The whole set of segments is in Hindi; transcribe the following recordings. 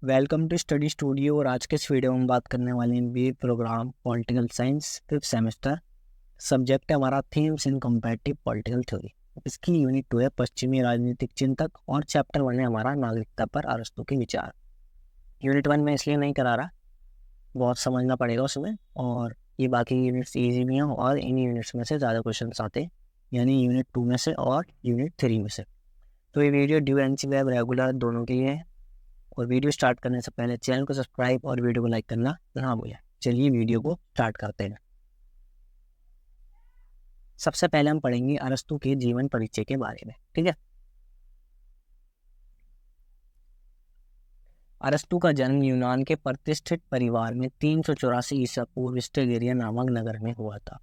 Welcome to study studio. और आज के इस वीडियो में हम बात करने वाले हैं BA program political science 5th semester. Subject है हमारा themes in comparative political theory. इसकी यूनिट 2 है पश्चिमी राजनीतिक चिंतक और चैप्टर 1 है हमारा नागरिकता पर अरस्तू के विचार। यूनिट 1 में इसलिए नहीं करा रहा, बहुत समझना पड़ेगा उसमें, और ये बाकी यूनिट्स ईजी भी हैं और इन यूनिट्स में से ज़्यादा क्वेश्चन आते हैं, यानी यूनिट 2 में से और यूनिट 3 में से। तो ये video due NC web regular दोनों के लिए है। और वीडियो स्टार्ट करने से पहले चैनल को सब्सक्राइब और वीडियो को लाइक करना ना भूलें। चलिए वीडियो को स्टार्ट करते हैं। सबसे पहले हम पढ़ेंगे अरस्तू के जीवन परिचय के बारे में। ठीक है। अरस्तू का जन्म यूनान के प्रतिष्ठित परिवार में 384 ईसा पूर्व स्टेगेरिया नामक नगर में हुआ था।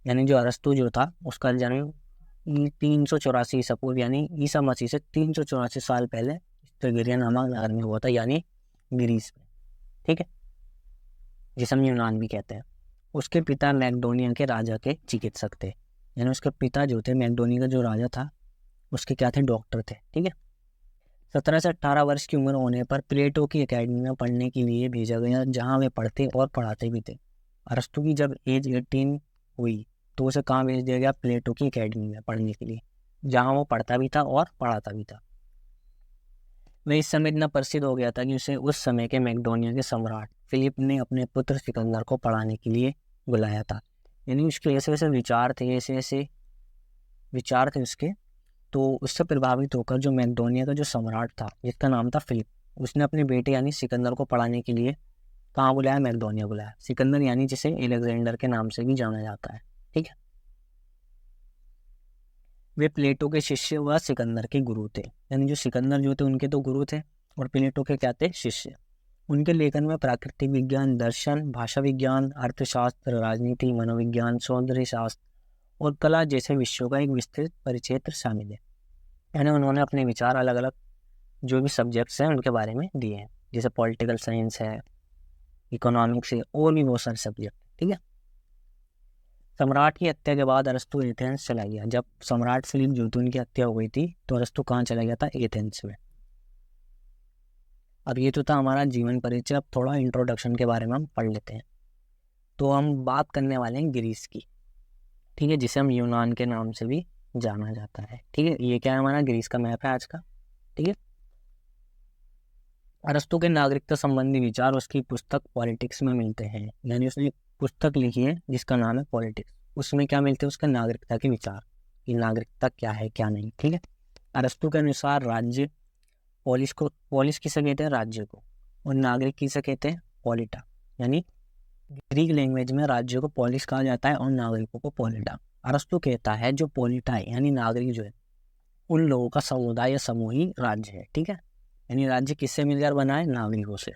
यानी जो अरस्तू जो था उसका जन्म 384 ईसा पूर्व यानी ईसा मसीह से 384 साल पहले स्टेगेरिया नामक नगर में हुआ था, यानी ग्रीस में। ठीक है, जिसे हम यूनान भी कहते हैं। उसके पिता मैकडोनिया के राजा के चिकित्सक थे, यानी उसके पिता जो थे, मैकडोनिया का जो राजा था उसके क्या थे, डॉक्टर थे। ठीक है। 17 से 18 वर्ष की उम्र होने पर प्लेटो की एकेडमी में पढ़ने के लिए भेजा गया, जहाँ वे पढ़ते और पढ़ाते भी थे। अरस्तू की जब एज 18 हुई तो उसे कहाँ भेज दिया गया, प्लेटो की एकेडमी में पढ़ने के लिए, जहाँ वो पढ़ता भी था और पढ़ाता भी था। वह इस समय इतना प्रसिद्ध हो गया था कि उसे उस समय के मैकडोनिया के सम्राट फिलिप ने अपने पुत्र सिकंदर को पढ़ाने के लिए बुलाया था। यानी उसके ऐसे ऐसे विचार थे, ऐसे ऐसे विचार थे उसके, तो उससे प्रभावित होकर जो मैकडोनिया का जो सम्राट था जिसका नाम था फिलिप, उसने अपने बेटे यानी सिकंदर को पढ़ाने के लिए कहाँ बुलाया, मैकडोनिया बुलाया। सिकंदर यानी जिसे एलेक्जेंडर के नाम से भी जाना जाता है। ठीक है। वे प्लेटो के शिष्य व सिकंदर के गुरु थे। यानी जो सिकंदर जो थे उनके तो गुरु थे और प्लेटो के क्या थे, शिष्य। उनके लेखन में प्राकृतिक विज्ञान, दर्शन, भाषा विज्ञान, अर्थशास्त्र, राजनीति, मनोविज्ञान, सौंदर्य शास्त्र और कला जैसे विषयों का एक विस्तृत परिक्षेत्र शामिल है। यानी उन्होंने अपने विचार अलग अलग जो भी सब्जेक्ट्स हैं उनके बारे में दिए हैं, जैसे पॉलिटिकल साइंस है, इकोनॉमिक्स है और भी बहुत सारे सब्जेक्ट। ठीक है। सम्राट की हत्या के बाद अरस्तु एथेंस चला गया। जब सम्राट फिलिप जो थे उनकी हत्या हो गई थी तो अरस्तु कहाँ चला गया था, एथेंस में। अब ये तो था हमारा जीवन परिचय। अब थोड़ा इंट्रोडक्शन के बारे में हम पढ़ लेते हैं। तो हम बात करने वाले हैं ग्रीस की। ठीक है, जिसे हम यूनान के नाम से भी जाना जाता है। ठीक है, ये क्या है, हमारा ग्रीस का मैप है आज का। ठीक है। अरस्तु के नागरिकता संबंधी विचार उसकी पुस्तक पॉलिटिक्स में मिलते हैं। यानी उसने एक पुस्तक लिखी है जिसका नाम है पॉलिटिक्स। उसमें क्या मिलते हैं, उसका नागरिकता के विचार, कि नागरिकता क्या है क्या नहीं। ठीक है। अरस्तु के अनुसार राज्य पोलिस किसे कहते हैं, राज्य को, और नागरिक किसे कहते हैं, पॉलिटा। यानी ग्रीक लैंग्वेज में राज्य को पोलिस कहा जाता है और नागरिकों को पॉलिटा। अरस्तु कहता है जो पॉलिटा है यानी नागरिक जो है, उन लोगों का समुदाय या समूह ही राज्य है। ठीक है। यानी राज्य किससे मिलकर बना है, नागरिकों से।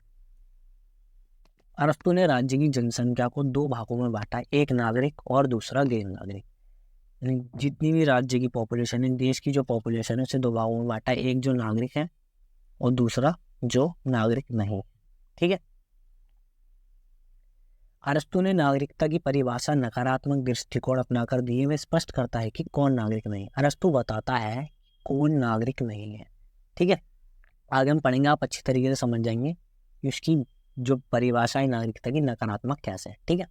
अरस्तु ने राज्य की जनसंख्या को 2 भागों में बांटा, एक नागरिक और दूसरा गैर नागरिक। यानी जितनी भी राज्य की पॉपुलेशन है, देश की जो पॉपुलेशन है, उसे 2 भागों में बांटा, एक जो नागरिक है और दूसरा जो नागरिक नहीं। ठीक है। अरस्तु ने नागरिकता की परिभाषा नकारात्मक दृष्टिकोण अपनाकर दी है। वह स्पष्ट करता है कि कौन नागरिक नहीं है। अरस्तु बताता है कौन नागरिक नहीं है। ठीक है। आगे हम पढ़ेंगे, आप अच्छी तरीके से समझ जाएंगे कि उसकी जो परिभाषा है नागरिकता की नकारात्मक कैसे है। ठीक है।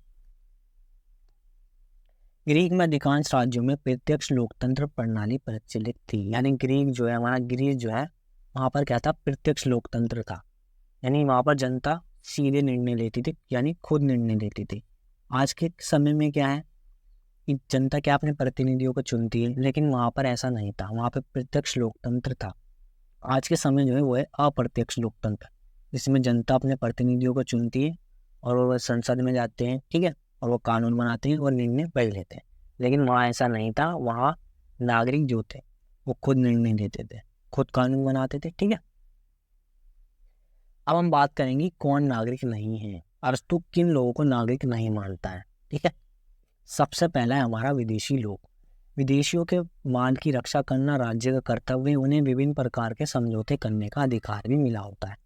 ग्रीक में अधिकांश राज्यों में प्रत्यक्ष लोकतंत्र प्रणाली प्रचलित थी। यानी ग्रीक जो है, हमारा ग्रीस जो है, वहाँ पर क्या था, प्रत्यक्ष लोकतंत्र था। यानी वहाँ पर जनता सीधे निर्णय लेती थी, यानी खुद निर्णय लेती थी। आज के समय में क्या है कि जनता क्या अपने प्रतिनिधियों को चुनती है, लेकिन वहाँ पर ऐसा नहीं था, वहाँ पर प्रत्यक्ष लोकतंत्र था। आज के समय जो है वो है अप्रत्यक्ष लोकतंत्र, जिसमें जनता अपने प्रतिनिधियों को चुनती है और वो संसद में जाते हैं। ठीक है। और वो कानून बनाते हैं और निर्णय वही लेते हैं। लेकिन वहाँ ऐसा नहीं था, वहाँ नागरिक जो थे वो खुद निर्णय लेते थे, खुद कानून बनाते थे। ठीक है। अब हम बात करेंगे कौन नागरिक नहीं है। अरस्तु किन लोगों को नागरिक नहीं मानता है। ठीक है। सबसे पहला है हमारा विदेशी लोग। विदेशियों के माल की रक्षा करना राज्य का कर्तव्य है। उन्हें विभिन्न प्रकार के समझौते करने का अधिकार भी मिला होता है।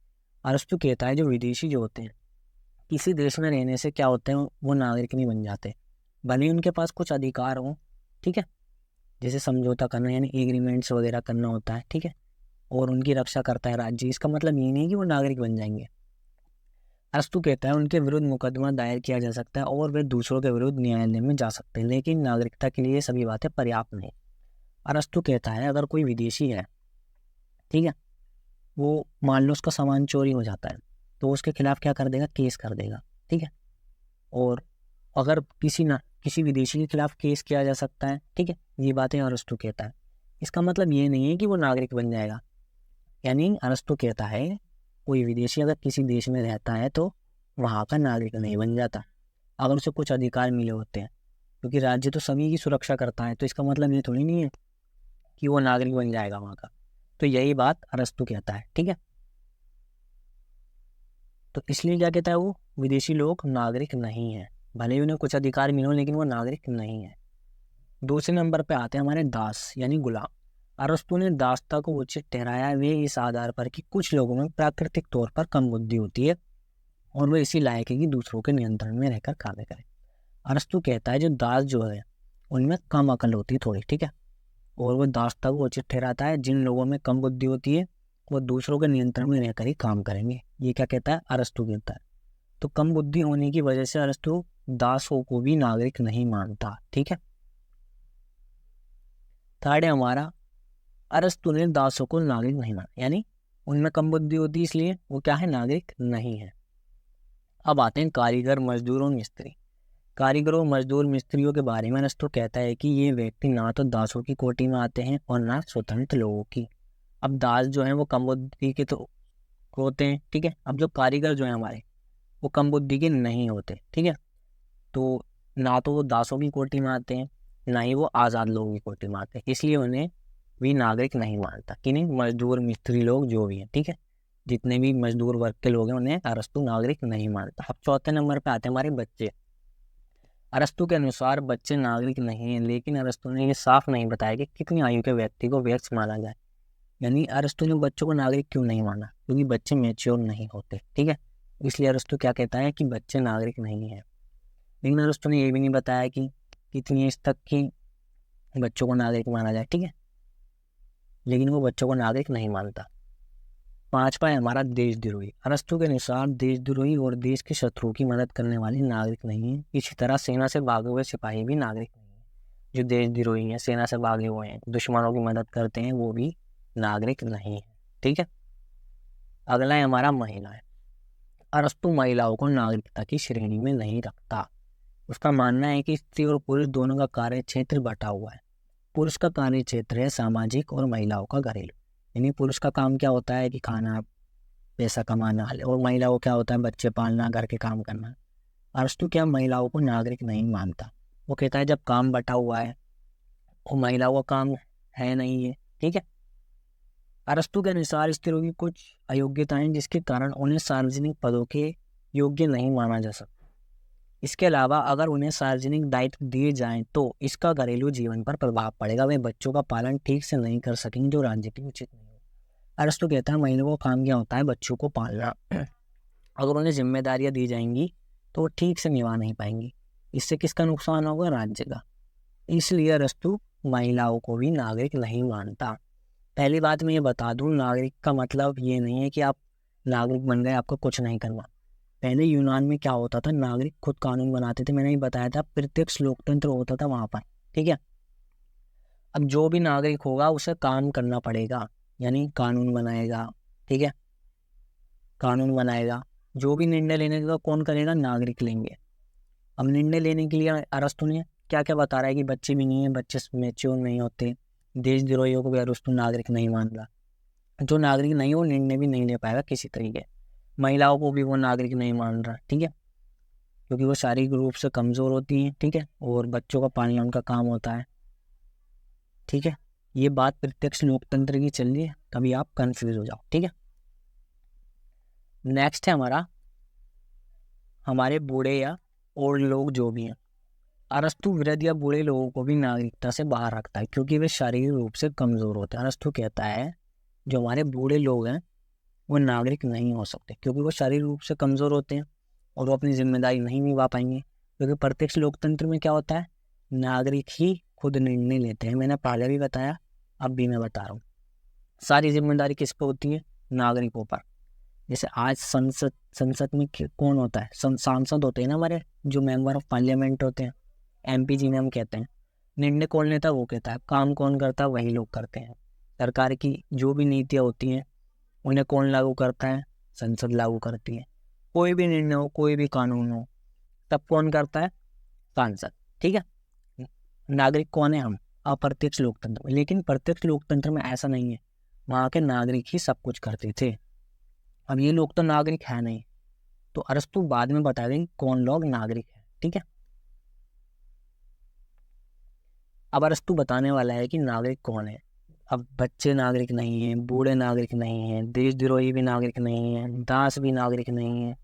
अरस्तु कहता है जो विदेशी जो होते हैं, किसी देश में रहने से क्या होते हैं, वो नागरिक नहीं बन जाते, भले ही उनके पास कुछ अधिकार हो। ठीक है। जैसे समझौता करना यानी एग्रीमेंट्स वगैरह करना होता है। ठीक है। और उनकी रक्षा करता है राज्य, इसका मतलब ये नहीं कि वो नागरिक बन जाएंगे। अरस्तु कहता है उनके विरुद्ध मुकदमा दायर किया जा सकता है और वे दूसरों के विरुद्ध न्यायालय में जा सकते हैं, लेकिन नागरिकता के लिए सभी बातें पर्याप्त नहीं। अरस्तु कहता है अगर कोई विदेशी है, ठीक है, वो मान लो उसका सामान चोरी हो जाता है, तो उसके खिलाफ क्या कर देगा, केस कर देगा, ठीक है। और अगर किसी विदेशी के खिलाफ केस किया जा सकता है, ठीक है, ये बातें अरस्तु कहता है। इसका मतलब ये नहीं है कि वो नागरिक बन जाएगा। यानी अरस्तु कहता है कोई विदेशी अगर किसी देश में रहता है तो वहाँ का नागरिक नहीं बन जाता अगर उसे कुछ अधिकार मिले होते हैं, क्योंकि राज्य तो सभी की सुरक्षा करता है, तो इसका मतलब ये थोड़ी नहीं है कि वो नागरिक बन जाएगा वहाँ का। तो यही बात अरस्तु कहता है, ठीक है। तो इसलिए क्या कहता है वो, विदेशी लोग नागरिक नहीं है, भले ही उन्हें कुछ अधिकार मिले लेकिन वो नागरिक नहीं है। दूसरे नंबर पे आते हैं हमारे दास यानी गुलाम। अरस्तु ने दासता को उचित ठहराया वे इस आधार पर कि कुछ लोगों में प्राकृतिक तौर पर कम बुद्धि होती है और वे इसी लायक है कि दूसरों के नियंत्रण में रहकर कार्य करें। अरस्तु कहता है जो दास जो है उनमें कम अकल होती है थोड़ी, ठीक है, और वो दासता को उचित ठहराता है जिन लोगों में कम बुद्धि होती है वो दूसरों के नियंत्रण में रहकर ही काम करेंगे। ये क्या कहता है, अरस्तु कहता है। तो कम बुद्धि होने की वजह से अरस्तु दासों को भी नागरिक नहीं मानता, ठीक है। थर्ड है हमारा, अरस्तु ने दासों को नागरिक नहीं माना, यानी उनमें कम बुद्धि होती है इसलिए वो क्या है, नागरिक नहीं है। अब आते हैं कारीगर, मजदूर और मिस्त्री। कारीगरों, मजदूर, मिस्त्रियों के बारे में अरस्तु कहता है कि ये व्यक्ति ना तो दासों की कोटि में आते हैं और ना स्वतंत्र लोगों की। अब दास जो है वो कम बुद्धि के तो होते हैं, ठीक है। अब जो कारीगर जो है हमारे वो कम बुद्धि के नहीं होते, ठीक है। तो ना तो वो दासों की कोटि में आते हैं ना ही वो आज़ाद लोगों की कोटि में आते हैं, इसलिए उन्हें भी नागरिक नहीं मानता। कि नहीं, मजदूर, मिस्त्री लोग जो भी हैं, ठीक है, जितने भी मजदूर वर्ग के लोग हैं उन्हें अरस्तु नागरिक नहीं मानता। अब चौथे नंबर पे आते हैं हमारे बच्चे। अरस्तु के अनुसार बच्चे नागरिक नहीं हैं, लेकिन अरस्तु ने ये साफ नहीं बताया कि कितनी आयु के व्यक्ति को वयस्क माना जाए। यानी अरस्तु ने बच्चों को नागरिक क्यों नहीं माना, क्योंकि बच्चे मैच्योर नहीं होते, ठीक है। इसलिए अरस्तु क्या कहता है कि बच्चे नागरिक नहीं है। लेकिन अरस्तु ने ये भी नहीं बताया कि कितनी एज तक की बच्चों को नागरिक माना जाए, ठीक है, लेकिन वो बच्चों को नागरिक नहीं मानता। पांचवा है हमारा देशद्रोही। अरस्तु के अनुसार देशद्रोही और देश के शत्रुओं की मदद करने वाले नागरिक नहीं है। इसी तरह सेना से भागे हुए सिपाही भी नागरिक नहीं है। जो देशद्रोही हैं, सेना से भागे हुए हैं, दुश्मनों की मदद करते हैं, वो भी नागरिक नहीं है, ठीक है। अगला है हमारा महिलाएं। अरस्तु महिलाओं को नागरिकता की श्रेणी में नहीं रखता। उसका मानना है कि स्त्री और पुरुष दोनों का कार्य क्षेत्र बटा हुआ है। पुरुष का कार्य क्षेत्र है सामाजिक और महिलाओं का घरेलू। यानी पुरुष का काम क्या होता है कि खाना, पैसा कमाना, और महिलाओं क्या होता है बच्चे पालना, घर के काम करना। अरस्तु क्या महिलाओं को नागरिक नहीं मानता। वो कहता है जब काम बटा हुआ है वो महिलाओं का काम है नहीं है, ठीक है। अरस्तु के अनुसार स्त्रियों की कुछ अयोग्यताएं जिसके कारण उन्हें सार्वजनिक पदों के योग्य नहीं माना जा सकता। इसके अलावा अगर उन्हें सार्वजनिक दायित्व दिए जाएं तो इसका घरेलू जीवन पर प्रभाव पड़ेगा। वे बच्चों का पालन ठीक से नहीं कर सकेंगे जो राज्य के उचित नहीं है। अरस्तु कहता है महिलाओं का काम क्या होता है, बच्चों को पालना। अगर उन्हें जिम्मेदारियां दी जाएंगी तो वो ठीक से निभा नहीं पाएंगी। इससे किसका नुकसान होगा, राज्य का। इसलिए अरस्तु महिलाओं को भी नागरिक नहीं मानता। पहली बात मैं ये बता दूं, नागरिक का मतलब ये नहीं है कि आप नागरिक बन गए आपको कुछ नहीं करना। पहले यूनान में क्या होता था, नागरिक खुद कानून बनाते थे। मैंने ही बताया था प्रत्यक्ष लोकतंत्र होता था वहां पर, ठीक है। अब जो भी नागरिक होगा उसे काम करना पड़ेगा, यानी कानून बनाएगा, ठीक है, कानून बनाएगा। जो भी निर्णय लेने का कौन करेगा, नागरिक लेंगे। अब निर्णय लेने के लिए अरस्तु ने क्या क्या बता रहा है कि बच्चे भी नहीं है, बच्चे मैच्योर नहीं होते, देशद्रोहियों को भी अरस्तु नागरिक नहीं मान रहा। जो नागरिक नहीं हो निर्णय भी नहीं ले पाएगा किसी तरीके। महिलाओं को भी वो नागरिक नहीं मान रहा, ठीक है, क्योंकि वो शारीरिक रूप से कमज़ोर होती हैं, ठीक है, और बच्चों का पालना उनका काम होता है, ठीक है। ये बात प्रत्यक्ष लोकतंत्र की चल रही है, कभी आप कंफ्यूज हो जाओ, ठीक है। नेक्स्ट है हमारे बूढ़े या ओल्ड लोग जो भी हैं। अरस्तु वृद्ध या बूढ़े लोगों को भी नागरिकता से बाहर रखता है क्योंकि वे शारीरिक रूप से कमज़ोर होते हैं। अरस्तु कहता है जो हमारे बूढ़े लोग हैं वो नागरिक नहीं हो सकते क्योंकि वो शारीरिक रूप से कमज़ोर होते हैं और वो अपनी जिम्मेदारी नहीं निभा पाएंगे। क्योंकि प्रत्यक्ष लोकतंत्र में क्या होता है, नागरिक ही खुद निर्णय लेते हैं। मैंने पहले भी बताया, अब भी मैं बता रहा हूँ। सारी जिम्मेदारी किस पे होती है? नागरिकों पर। जैसे आज संसद में कौन होता है? सांसद होते हैं ना हमारे, जो मेंबर ऑफ पार्लियामेंट होते हैं, एमपी जिन्हें हम कहते हैं। निर्णय कौन लेता है? वो कहता है। काम कौन करता है? वही लोग करते हैं। सरकार की जो भी नीतियाँ होती हैं उन्हें कौन लागू करता है? संसद लागू करती है। कोई भी निर्णय हो, कोई भी कानून हो, तब कौन करता है? सांसद। ठीक है। नागरिक कौन है? हम। अप्रत्यक्ष लोकतंत्र में। लेकिन प्रत्यक्ष लोकतंत्र में ऐसा नहीं है, वहाँ के नागरिक ही सब कुछ करते थे। अब ये लोग तो नागरिक है नहीं, तो अरस्तु बाद में बता देंगे कौन लोग नागरिक है। ठीक है। अब अरस्तु बताने वाला है कि नागरिक कौन है। अब बच्चे नागरिक नहीं हैं, बूढ़े नागरिक नहीं हैं, देशद्रोही भी नागरिक नहीं है, दास भी नागरिक नहीं है,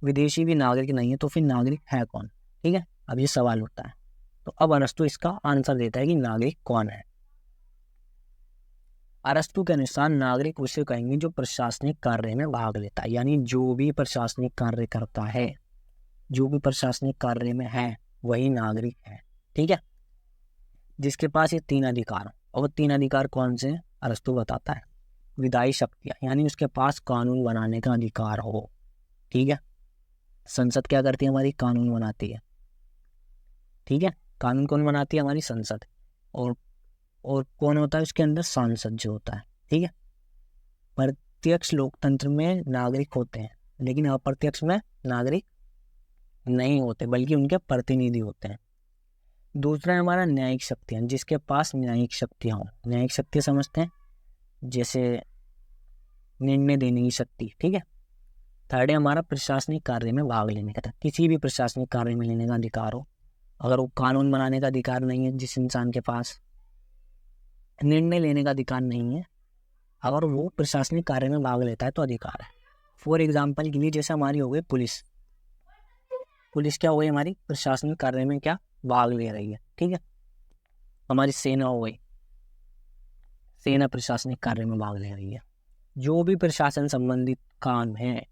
विदेशी भी नागरिक नहीं है, तो फिर नागरिक है कौन? ठीक है। अब ये सवाल होता है, तो अब अरस्तु इसका आंसर देता है कि नागरिक कौन है। अरस्तु के अनुसार नागरिक उसे कहेंगे जो प्रशासनिक कार्य में भाग लेता है, यानी जो भी प्रशासनिक कार्य करता है, जो भी प्रशासनिक कार्य में है, वही नागरिक है। ठीक है। जिसके पास ये तीन अधिकार हो, और वो तीन अधिकार कौन से हैं? अरस्तु बताता है। विधायी शक्तियाँ, यानी उसके पास कानून बनाने का अधिकार हो। ठीक है। संसद क्या करती है? हमारी कानून बनाती है। ठीक है। कानून कौन बनाती है? हमारी संसद। और कौन होता है उसके अंदर? सांसद जो होता है। ठीक है। प्रत्यक्ष लोकतंत्र में नागरिक होते हैं, लेकिन अप्रत्यक्ष में नागरिक नहीं होते, बल्कि उनके प्रतिनिधि होते हैं। दूसरा है हमारा न्यायिक शक्तियाँ, जिसके पास न्यायिक शक्तियाँ हों। न्यायिक शक्ति समझते हैं? जैसे निर्णय देने की शक्ति। ठीक है। थर्ड है हमारा प्रशासनिक कार्य में भाग लेने का, किसी भी प्रशासनिक कार्य में लेने का अधिकार हो। अगर वो कानून बनाने का अधिकार नहीं है, जिस इंसान के पास निर्णय लेने का अधिकार नहीं है, अगर वो प्रशासनिक कार्य में भाग लेता है तो अधिकार है। फॉर एग्जाम्पल के लिए जैसे हमारी हो गई पुलिस। पुलिस क्या हो गई? हमारी प्रशासनिक कार्य में क्या भाग ले रही है। ठीक है। हमारी सेना हो गई, सेना प्रशासनिक कार्य में भाग ले रही है। जो भी प्रशासन संबंधित काम है,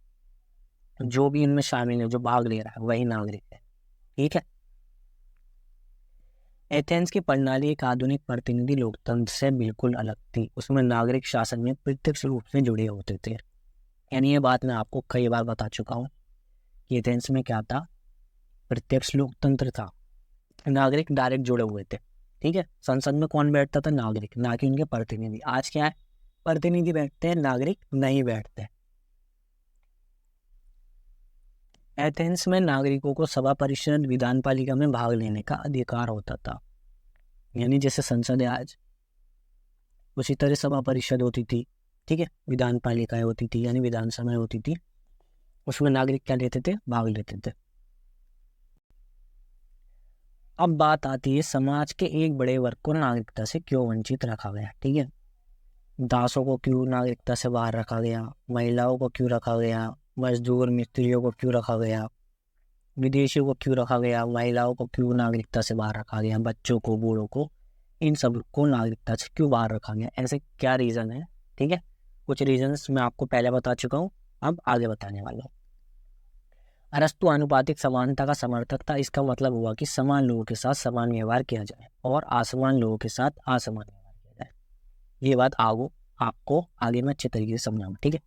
जो भी इनमें शामिल है, जो भाग ले रहा है, वही नागरिक है। ठीक है। एथेंस की प्रणाली एक आधुनिक प्रतिनिधि लोकतंत्र से बिल्कुल अलग थी। उसमें नागरिक शासन में प्रत्यक्ष रूप से जुड़े होते थे। यानी ये बात मैं आपको कई बार बता चुका हूँ कि एथेंस में क्या था? प्रत्यक्ष लोकतंत्र था। नागरिक डायरेक्ट जुड़े हुए थे। ठीक है। संसद में कौन बैठता था? नागरिक, ना कि उनके प्रतिनिधि। आज क्या है? प्रतिनिधि बैठते हैं, नागरिक नहीं बैठते। एथेंस में नागरिकों को सभा परिषद विधान पालिका में भाग लेने का अधिकार होता था। यानी जैसे संसद है आज, उसी तरह सभा परिषद होती थी। ठीक है। विधान पालिकाएं होती थी, यानी विधानसभा होती थी। उसमें नागरिक क्या लेते थे? भाग लेते थे। अब बात आती है समाज के एक बड़े वर्ग को नागरिकता से क्यों वंचित रखा गया। ठीक है। दासों को क्यों नागरिकता से बाहर रखा गया? महिलाओं को क्यों रखा गया? मजदूर मिस्त्रियों को क्यों रखा गया? विदेशियों को क्यों रखा गया? महिलाओं को क्यों नागरिकता से बाहर रखा गया? बच्चों को, बूढ़ों को, इन सब को नागरिकता से क्यों बाहर रखा गया? ऐसे क्या रीज़न है? ठीक है। कुछ रीजंस मैं आपको पहले बता चुका हूँ, अब आगे बताने वाला हूँ। अरस्तु आनुपातिक समानता का समर्थक था। इसका मतलब हुआ कि समान लोगों के साथ समान व्यवहार किया जाए और असमान लोगों के साथ असमान व्यवहार किया जाए। ये बात आपको आगे मैं अच्छे तरीके से समझाऊंगा। ठीक है।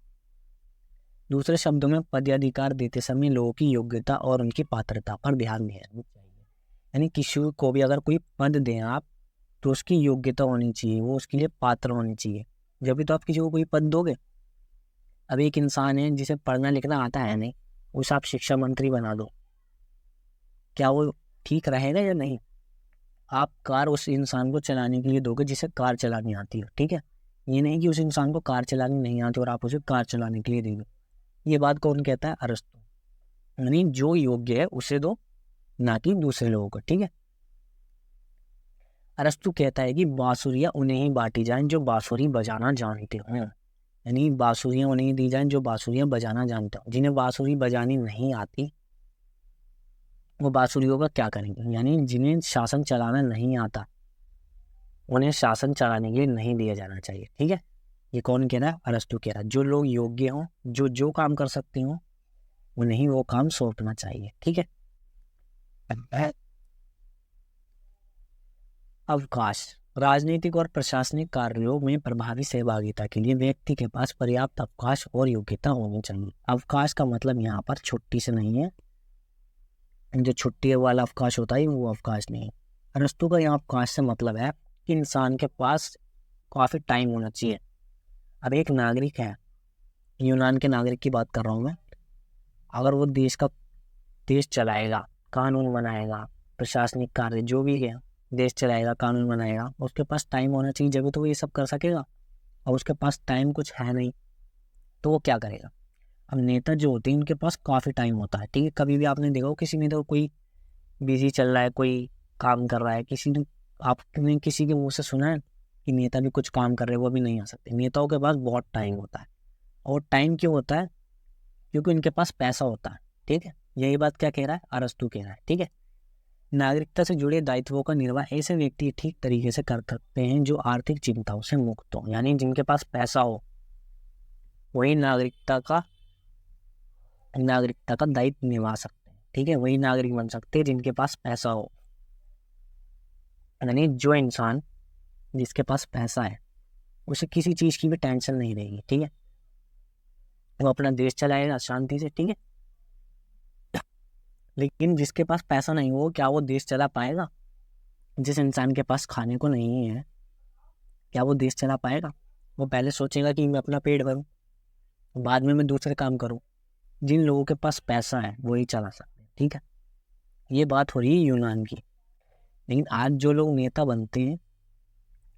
दूसरे शब्दों में पदाधिकार देते समय लोगों की योग्यता और उनकी पात्रता पर ध्यान देना चाहिए। यानी किसी को भी अगर कोई पद दें आप, तो उसकी योग्यता होनी चाहिए, वो उसके लिए पात्र होनी चाहिए, जब भी तो आप किसी को कोई पद दोगे। अब एक इंसान है जिसे पढ़ना लिखना आता है नहीं, उसे आप शिक्षा मंत्री बना दो, क्या वो ठीक रहेगा या नहीं? आप कार उस इंसान को चलाने के लिए दोगे जिसे कार चलानी आती है। ठीक है। ये नहीं कि उस इंसान को कार चलानी नहीं आती और आप उसे कार चलाने के लिए दे दो। ये बात कौन कहता है? अरस्तु। यानी जो योग्य है उसे दो, ना कि दूसरे लोगों को। ठीक है। अरस्तु कहता है कि बांसुरियां उन्हें ही बांटी जाएं जो बांसुरी बजाना जानते हों। यानी बांसुरियां उन्हें दी जाएं जो बांसुरियां बजाना जानते हो। जिन्हें बांसुरी बजानी नहीं आती, वो बांसुरियों का क्या करेंगे? यानी जिन्हें शासन चलाना नहीं आता, उन्हें शासन चलाने के लिए नहीं दिया जाना चाहिए। ठीक है। ये कौन कह रहा है? अरस्तु कह रहा है। जो लोग योग्य हों, जो काम कर सकते हों, उन्हें ही वो काम सौंपना चाहिए। ठीक है। अवकाश। राजनीतिक और प्रशासनिक कार्यों में प्रभावी सहभागिता के लिए व्यक्ति के पास पर्याप्त अवकाश और योग्यता होनी चाहिए। अवकाश का मतलब यहाँ पर छुट्टी से नहीं है, जो छुट्टी वाला अवकाश होता है वो अवकाश नहीं है। अरस्तु का यहाँ अवकाश से मतलब है कि इंसान के पास काफ़ी टाइम होना चाहिए। अब एक नागरिक है, यूनान के नागरिक की बात कर रहा हूँ मैं, अगर वो देश चलाएगा, कानून बनाएगा, प्रशासनिक कार्य जो भी है, देश चलाएगा, कानून बनाएगा, उसके पास टाइम होना चाहिए, जब तो वो ये सब कर सकेगा। और उसके पास टाइम कुछ है नहीं तो वो क्या करेगा। अब नेता जो होते हैं उनके पास काफ़ी टाइम होता है, ठीक है। कभी भी आपने देखा हो किसी नेता को कोई बिजी चल रहा है, कोई काम कर रहा है, आपने किसी के मुँह से सुना है कि नेता भी कुछ काम कर रहे हैं, वो भी नहीं आ सकते। नेताओं के पास बहुत टाइम होता है। और टाइम क्यों होता है? क्योंकि उनके पास पैसा होता है, ठीक है। यही बात क्या कह रहा है? अरस्तु कह रहा है, ठीक है। नागरिकता से जुड़े दायित्वों का निर्वाह ऐसे व्यक्ति ठीक तरीके से कर सकते हैं जो आर्थिक चिंताओं से मुक्त हो, यानी जिनके पास पैसा हो वही नागरिकता का दायित्व निभा सकते हैं, ठीक है। वही नागरिक बन सकते हैं जिनके पास पैसा हो, यानी जो इंसान जिसके पास पैसा है उसे किसी चीज़ की भी टेंशन नहीं रहेगी, ठीक है। वो अपना देश चलाएगा शांति से, ठीक है। लेकिन जिसके पास पैसा नहीं हो, क्या वो देश चला पाएगा? जिस इंसान के पास खाने को नहीं है, क्या वो देश चला पाएगा? वो पहले सोचेगा कि मैं अपना पेट भरूं, बाद में मैं दूसरे काम करूं। जिन लोगों के पास पैसा है वही चला सकते हैं, ठीक है। ये बात हो रही है यूनान की। लेकिन आज जो लोग नेता बनते हैं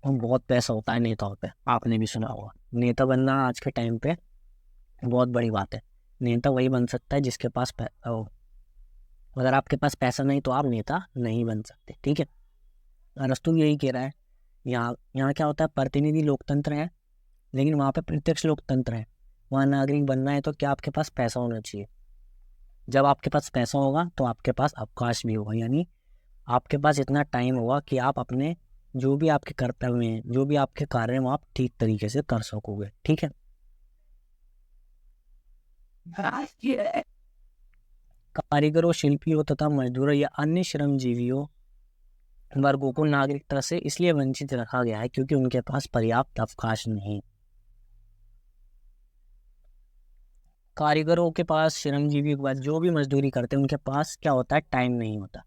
वो बहुत पैसा होता है नेताओं पे, आपने भी सुना होगा। नेता बनना आज के टाइम पे बहुत बड़ी बात है। नेता वही बन सकता है जिसके पास अगर आपके पास पैसा नहीं तो आप नेता नहीं बन सकते, ठीक है। अरस्तु यही कह रहा है। यहाँ क्या होता है? प्रतिनिधि लोकतंत्र है, लेकिन वहाँ पे प्रत्यक्ष लोकतंत्र है। वहाँ नागरिक बनना है तो क्या आपके पास पैसा होना चाहिए। जब आपके पास पैसा होगा तो आपके पास अवकाश भी होगा, यानी आपके पास इतना टाइम होगा कि आप अपने जो भी आपके कर्तव्य हैं, जो भी आपके कार्य हैं, वो आप ठीक तरीके से कर सकोगे, ठीक है। कारीगरों, शिल्पियों तथा मजदूरों या अन्य श्रमजीवियों वर्गों को नागरिकता से इसलिए वंचित रखा गया है क्योंकि उनके पास पर्याप्त अवकाश नहीं। कारीगरों के पास, श्रमजीवियों के पास, जो भी मजदूरी करते हैं उनके पास क्या होता है? टाइम नहीं होता।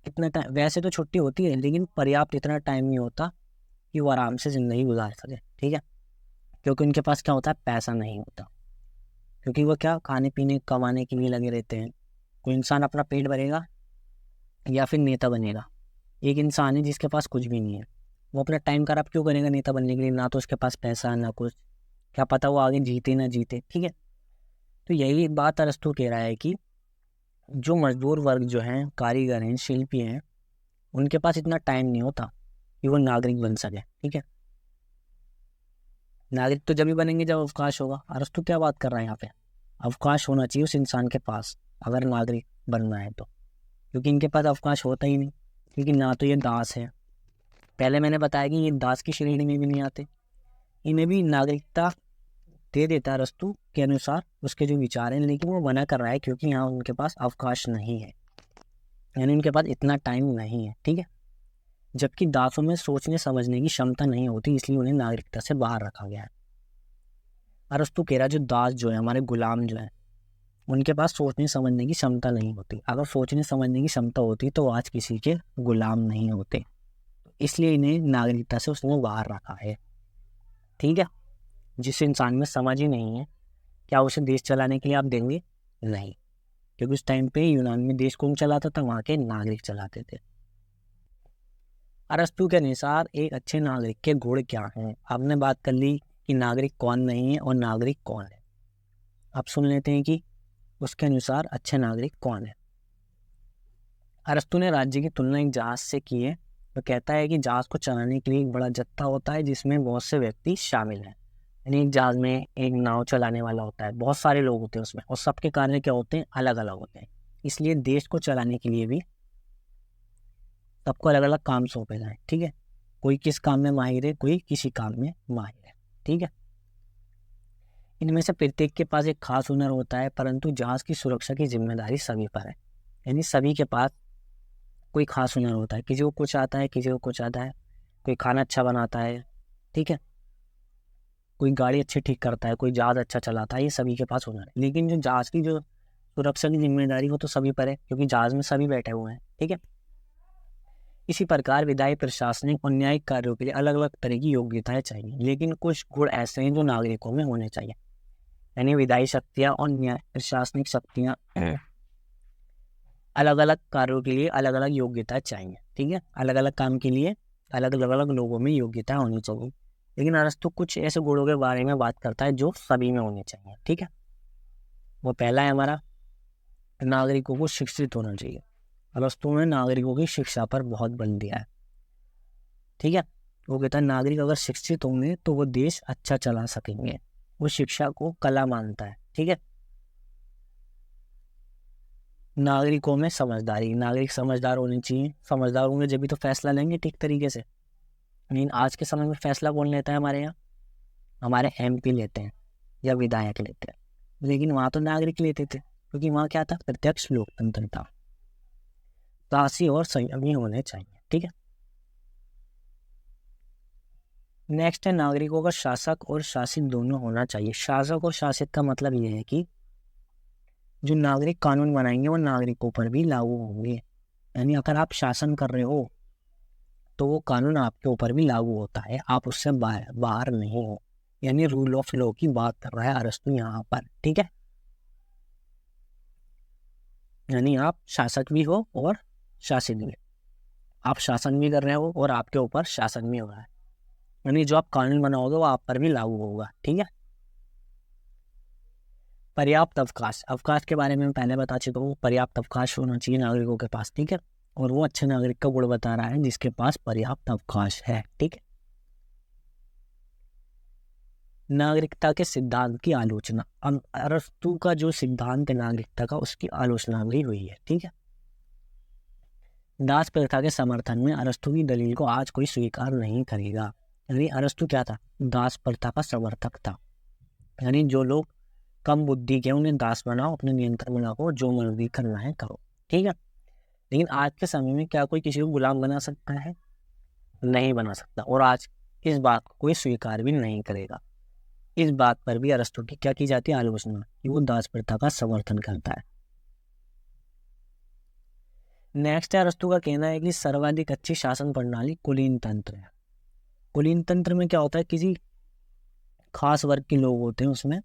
इतना टाइम, वैसे तो छुट्टी होती है लेकिन पर्याप्त इतना टाइम नहीं होता कि वो आराम से ज़िंदगी गुजार सके, ठीक है। क्योंकि उनके पास क्या होता है? पैसा नहीं होता। क्योंकि वो क्या खाने पीने कमाने के लिए लगे रहते हैं। कोई इंसान अपना पेट भरेगा या फिर नेता बनेगा। एक इंसान है जिसके पास कुछ भी नहीं है, वो अपना टाइम खराब क्यों करेगा नेता बनने के लिए? ना तो उसके पास पैसा ना कुछ, क्या पता वो आगे जीते ना जीते, ठीक है। तो यही बात अरस्तु कह रहा है कि जो मजदूर वर्ग जो हैं, कारीगर हैं, शिल्पी हैं, उनके पास इतना टाइम नहीं होता कि वो नागरिक बन सके, ठीक है। नागरिक तो जब ही बनेंगे जब अवकाश होगा। अरस्तु क्या बात कर रहा है यहाँ पे? अवकाश होना चाहिए उस इंसान के पास अगर नागरिक बनना है तो, क्योंकि इनके पास अवकाश होता ही नहीं। क्योंकि ना तो ये दास है, पहले मैंने बताया कि ये दास की श्रेणी में भी नहीं आते। इन्हें भी नागरिकता दे देता है अरस्तु के अनुसार उसके जो विचार हैं, लेकिन वो मना कर रहा है क्योंकि यहाँ उनके पास अवकाश नहीं है, यानी उनके पास इतना टाइम नहीं है, ठीक है। जबकि दासों में सोचने समझने की क्षमता नहीं होती, इसलिए उन्हें नागरिकता से बाहर रखा गया है। अरस्तु कह रहा है जो दास जो है, हमारे गुलाम जो है, उनके पास सोचने समझने की क्षमता नहीं होती। अगर सोचने समझने की क्षमता होती तो आज किसी के गुलाम नहीं होते, इसलिए इन्हें नागरिकता से उसने बाहर रखा है, ठीक है। जिस इंसान में समझ ही नहीं है, क्या उसे देश चलाने के लिए आप देंगे? नहीं, क्योंकि उस टाइम पे यूनान में देश कौन चलाता था? वहाँ के नागरिक चलाते थे। अरस्तु के अनुसार एक अच्छे नागरिक के गुण क्या हैं? आपने बात कर ली कि नागरिक कौन नहीं है और नागरिक कौन है। अब सुन लेते हैं कि उसके अनुसार अच्छे नागरिक कौन है। अरस्तु ने राज्य की तुलना एक जहाज से की है। तो कहता है कि जहाज को चलाने के लिए एक बड़ा जत्था होता है जिसमें बहुत से व्यक्ति शामिल हैं। यानी एक जहाज में एक नाव चलाने वाला होता है, बहुत सारे लोग होते हैं उसमें, और सबके कार्य क्या होते हैं? अलग अलग होते हैं। इसलिए देश को चलाने के लिए भी सबको अलग अलग काम सौंपे जाए, ठीक है। कोई किस काम में माहिर है, कोई किसी काम में माहिर है, ठीक है। इनमें से प्रत्येक के पास एक खास हुनर होता है, परंतु जहाज की सुरक्षा की जिम्मेदारी सभी पर है। यानी सभी के पास कोई खास हुनर होता है, किसी को कुछ आता है, किसी को कुछ आता है। कोई खाना अच्छा बनाता है, ठीक है, कोई गाड़ी अच्छी ठीक करता है, कोई जहाज़ अच्छा चलाता है, ये सभी के पास हुनर है। लेकिन जो जहाज़ की जो सुरक्षा की जिम्मेदारी वो तो सभी पर है, क्योंकि जहाज़ में सभी बैठे हुए हैं, ठीक है। इसी प्रकार विधायी, प्रशासनिक और न्यायिक कार्यों के लिए अलग अलग तरह की योग्यताएं चाहिए, लेकिन कुछ गुण ऐसे हैं जो नागरिकों में होने चाहिए। यानी विधायी शक्तियाँ और न्याय प्रशासनिक शक्तियाँ अलग अलग कार्यों के लिए अलग अलग योग्यता चाहिए, ठीक है। अलग अलग काम के लिए अलग अलग लोगों में योग्यता होनी चाहिए। लेकिन अरस्तु कुछ ऐसे गुणों के बारे में बात करता है जो सभी में होने चाहिए, ठीक है। वो पहला है हमारा, नागरिकों को शिक्षित होना चाहिए। अरस्तु ने नागरिकों की शिक्षा पर बहुत बल दिया है, ठीक है। वो कहता है नागरिक अगर शिक्षित होंगे तो वो देश अच्छा चला सकेंगे। वो शिक्षा को कला मानता है, ठीक है। नागरिकों में समझदारी, नागरिक समझदार होने चाहिए। समझदार होंगे जब भी तो फैसला लेंगे ठीक तरीके से। लेकिन आज के समय में फैसला कौन लेता है हमारे यहाँ? हमारे MP लेते हैं या विधायक लेते हैं। लेकिन वहाँ तो नागरिक लेते थे, क्योंकि वहाँ क्या था? प्रत्यक्ष लोकतंत्र था। साहसी और संयमी होने चाहिए, ठीक है। नेक्स्ट है, नागरिकों का शासक और शासित दोनों होना चाहिए। शासक और शासित का मतलब यह है कि जो नागरिक कानून बनाएंगे वो नागरिकों पर भी लागू होंगे। यानी अगर आप शासन कर रहे हो तो वो कानून आपके ऊपर भी लागू होता है, आप उससे बाहर नहीं हो। यानी रूल ऑफ लॉ की बात कर रहा है अरस्तु यहाँ पर, ठीक है। यानी आप शासक भी हो और शासित भी। आप शासन भी कर रहे हो और आपके ऊपर शासन भी हो रहा है। यानी जो आप कानून बनाओगे वो आप पर भी लागू होगा, ठीक है। पर्याप्त अवकाश, अवकाश के बारे में मैं पहले बता चुका हूँ। पर्याप्त अवकाश होना चाहिए नागरिकों के पास, ठीक है। और वो अच्छे नागरिक का गुण बता रहा है जिसके पास पर्याप्त अवकाश है, ठीक है। नागरिकता के सिद्धांत की आलोचना, अरस्तु का जो सिद्धांत है नागरिकता का, उसकी आलोचना भी हुई है, ठीक है। दास प्रथा के समर्थन में अरस्तु की दलील को आज कोई स्वीकार नहीं करेगा। यानी अरस्तु क्या था? दास प्रथा का समर्थक था। यानी जो लोग कम बुद्धि के उन्हें दास बनाओ, अपने नियंत्रण में रखो, जो मर्जी करना है करो, ठीक है। लेकिन आज के समय में क्या कोई किसी को गुलाम बना सकता है? नहीं बना सकता। और आज इस बात को कोई स्वीकार भी नहीं करेगा। इस बात पर भी अरस्तु की क्या की जाती है? आलोचना, कि वो दास प्रथा का समर्थन करता है। नेक्स्ट है, अरस्तु का कहना है कि सर्वाधिक अच्छी शासन प्रणाली कुलीन तंत्र है। कुलीन तंत्र में क्या होता है? किसी खास वर्ग के लोग होते हैं उसमें,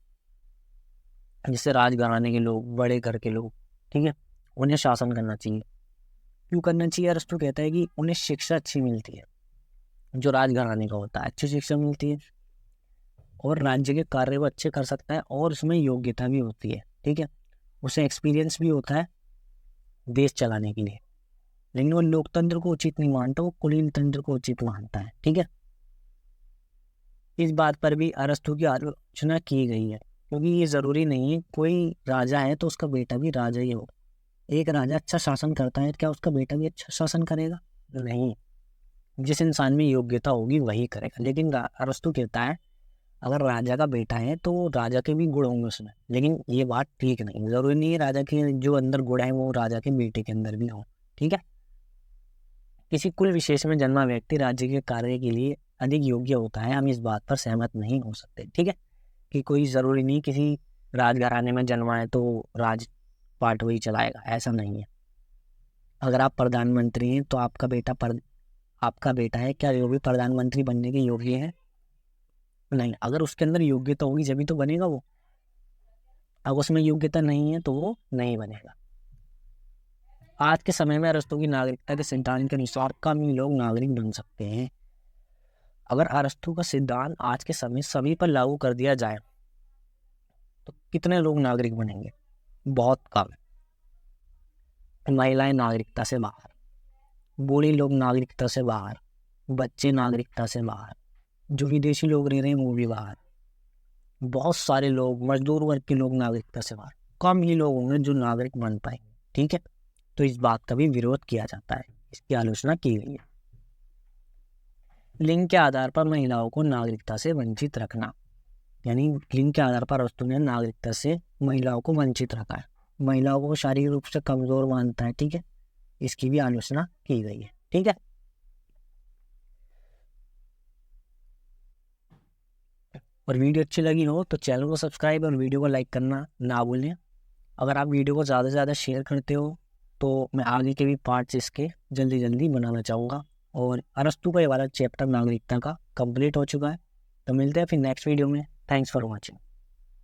जैसे राजघराने के लोग, बड़े घर के लोग, ठीक है, उन्हें शासन करना चाहिए। क्यों करना चाहिए? अरस्तु कहता है कि उन्हें शिक्षा अच्छी मिलती है, जो राजघराने का होता है अच्छी शिक्षा मिलती है, और राज्य के कार्य वो अच्छे कर सकता है, और उसमें योग्यता भी होती है, ठीक है। उसे एक्सपीरियंस भी होता है देश चलाने के लिए। लेकिन वो लोकतंत्र को उचित नहीं मानता, वो कुलीन तंत्र को उचित मानता है, ठीक है। इस बात पर भी अरस्तु की आलोचना की गई है, क्योंकि ये जरूरी नहीं है कोई राजा है तो उसका बेटा भी राजा ही हो। एक राजा अच्छा शासन करता है, क्या उसका बेटा भी अच्छा शासन करेगा? नहीं। जिस इंसान में योग्यता होगी वही करेगा। लेकिन अरस्तु कहता है अगर राजा का बेटा है तो राजा के भी गुण होंगे उसमें। लेकिन ये बात ठीक नहीं, जरूरी नहीं है राजा के जो अंदर गुण है वो राजा के बेटे के अंदर भी हो, ठीक है। किसी कुल विशेष में जन्मा व्यक्ति राज्य के कार्य के लिए अधिक योग्य होता है, हम इस बात पर सहमत नहीं हो सकते, ठीक है। कि कोई ज़रूरी नहीं किसी राजघराने में जन्मा है तो राजपाट वही चलाएगा, ऐसा नहीं है। अगर आप प्रधानमंत्री हैं तो आपका बेटा है, क्या वो भी प्रधानमंत्री बनने के योग्य है? नहीं। अगर उसके अंदर योग्यता होगी जब भी तो बनेगा वो। अगर उसमें योग्यता नहीं है तो वो नहीं बनेगा। आज के समय में अरस्तु की नागरिकता के सिद्धांत के अनुसार कम ही लोग नागरिक बन सकते हैं। अगर अरस्तु का सिद्धांत आज के समय सभी पर लागू कर दिया जाए तो कितने लोग नागरिक बनेंगे? बहुत कम। महिलाएं नागरिकता से बाहर, बूढ़े लोग नागरिकता से बाहर, बच्चे नागरिकता से बाहर, जो विदेशी लोग रह रहे हैं वो भी बाहर, बहुत सारे लोग, मजदूर वर्ग के लोग नागरिकता से बाहर। कम ही लोग होंगे जो नागरिक बन पाएंगे, ठीक है। तो इस बात का भी विरोध किया जाता है, इसकी आलोचना की गई है। लिंग के आधार पर महिलाओं को नागरिकता से वंचित रखना, यानी लिंग के आधार पर अरस्तु ने नागरिकता से महिलाओं को वंचित रखा है। महिलाओं को शारीरिक रूप से कमजोर मानता है, ठीक है। इसकी भी आलोचना की गई है, ठीक है। और वीडियो अच्छी लगी हो तो चैनल को सब्सक्राइब और वीडियो को लाइक करना ना भूलें। अगर आप वीडियो को ज़्यादा से ज़्यादा शेयर करते हो तो मैं आगे के भी पार्ट्स इसके जल्दी जल्दी बनाना चाहूँगा। और अरस्तु का ये वाला चैप्टर नागरिकता का कंप्लीट हो चुका है। तो मिलते हैं फिर नेक्स्ट वीडियो में। Thanks for watching.